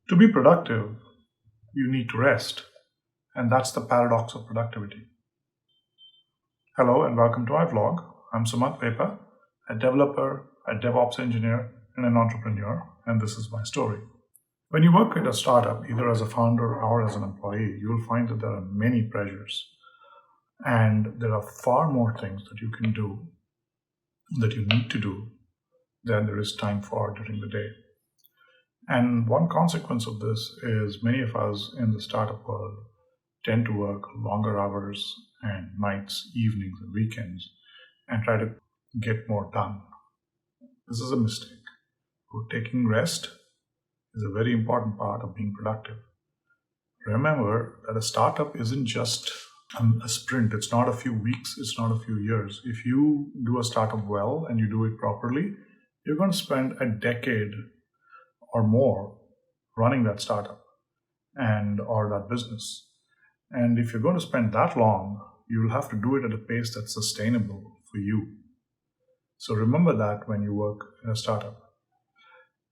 To be productive, you need to rest, and that's the paradox of productivity. Hello and welcome to my vlog. I'm Sumant Vepa, a developer, a DevOps engineer, and an entrepreneur, and this is my story. When you work at a startup, either as a founder or as an employee, you'll find that there are many pressures, and there are far more things that you can do, that you need to do, than there is time for during the day. And one consequence of this is many of us in the startup world tend to work longer hours and nights, evenings, and weekends and try to get more done. This is a mistake. Taking rest is a very important part of being productive. Remember that a startup isn't just a sprint. It's not a few weeks, it's not a few years. If you do a startup well and you do it properly, you're going to spend a decade or more running that startup and or that business. And if you're going to spend that long, you will have to do it at a pace that's sustainable for you. So remember that when you work in a startup.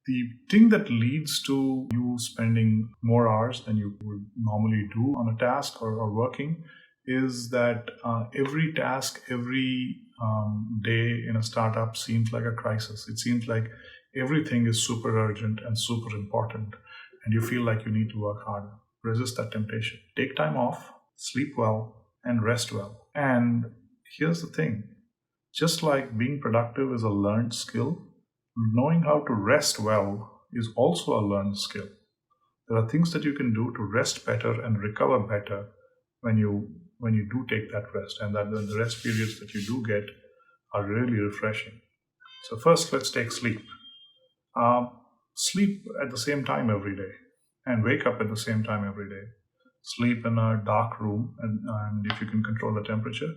The thing that leads to you spending more hours than you would normally do on a task or working is that every task, every day in a startup seems like a crisis. It seems like everything is super urgent and super important, and you feel like you need to work harder. Resist that temptation. Take time off, sleep well, and rest well. And here's the thing, just like being productive is a learned skill, knowing how to rest well is also a learned skill. There are things that you can do to rest better and recover better when you do take that rest, and that the rest periods that you do get are really refreshing. So first, let's take sleep. Sleep at the same time every day and wake up at the same time every day. Sleep in a dark room, and if you can control the temperature,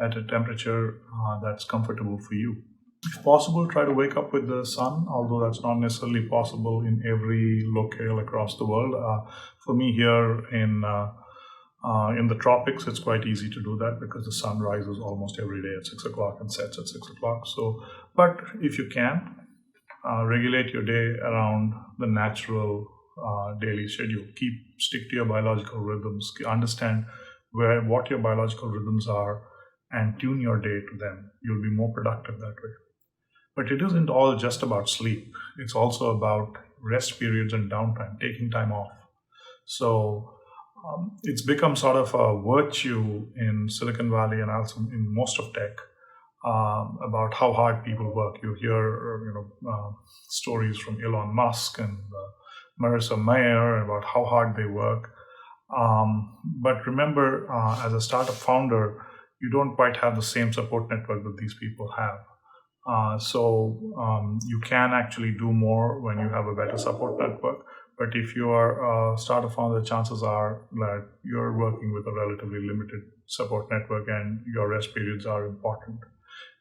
at a temperature that's comfortable for you. If possible, try to wake up with the sun, although that's not necessarily possible in every locale across the world. For me here in the tropics, it's quite easy to do that because the sun rises almost every day at 6 o'clock and sets at 6 o'clock. But if you can, regulate your day around the natural daily schedule. Stick to your biological rhythms. Understand what your biological rhythms are and tune your day to them. You'll be more productive that way. But it isn't all just about sleep. It's also about rest periods and downtime, taking time off. So it's become sort of a virtue in Silicon Valley and also in most of tech about how hard people work. You hear stories from Elon Musk and Marissa Mayer about how hard they work. But remember, as a startup founder, you don't quite have the same support network that these people have. So you can actually do more when you have a better support network. But if you are a startup founder, chances are that you're working with a relatively limited support network and your rest periods are important.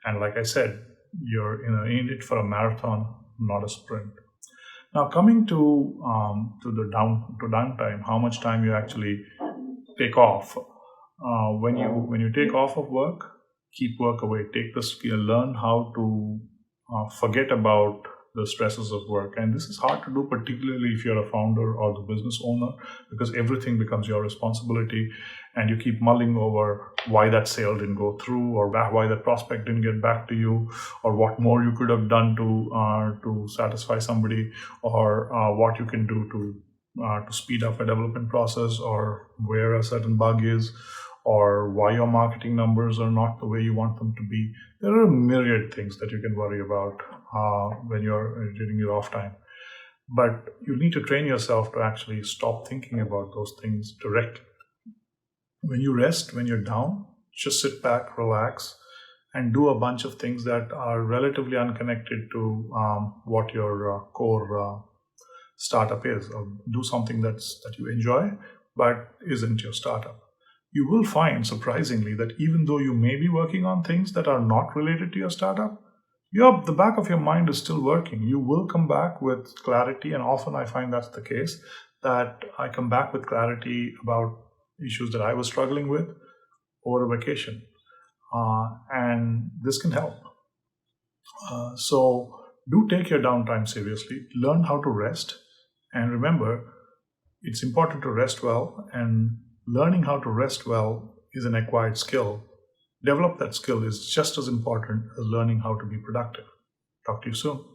And like I said, you're in it for a marathon, not a sprint. Now, coming to downtime, how much time you actually take off. When you take off of work, keep work away. Take the skill, learn how to forget about the stresses of work. And this is hard to do, particularly if you're a founder or the business owner, because everything becomes your responsibility and you keep mulling over why that sale didn't go through, or why that prospect didn't get back to you, or what more you could have done to satisfy somebody, or what you can do to speed up a development process, or where a certain bug is, or why your marketing numbers are not the way you want them to be. There are a myriad things that you can worry about when you're during your off time. But you need to train yourself to actually stop thinking about those things directly. When you rest, when you're down, just sit back, relax, and do a bunch of things that are relatively unconnected to what your core startup is. Or do something that you enjoy, but isn't your startup. You will find, surprisingly, that even though you may be working on things that are not related to your startup, the back of your mind is still working. You will come back with clarity, and often I find that's the case, that I come back with clarity about issues that I was struggling with over a vacation. And this can help. So do take your downtime seriously. Learn how to rest And remember, it's important to rest well, and learning how to rest well is an acquired skill. Develop that skill is just as important as learning how to be productive. Talk to you soon.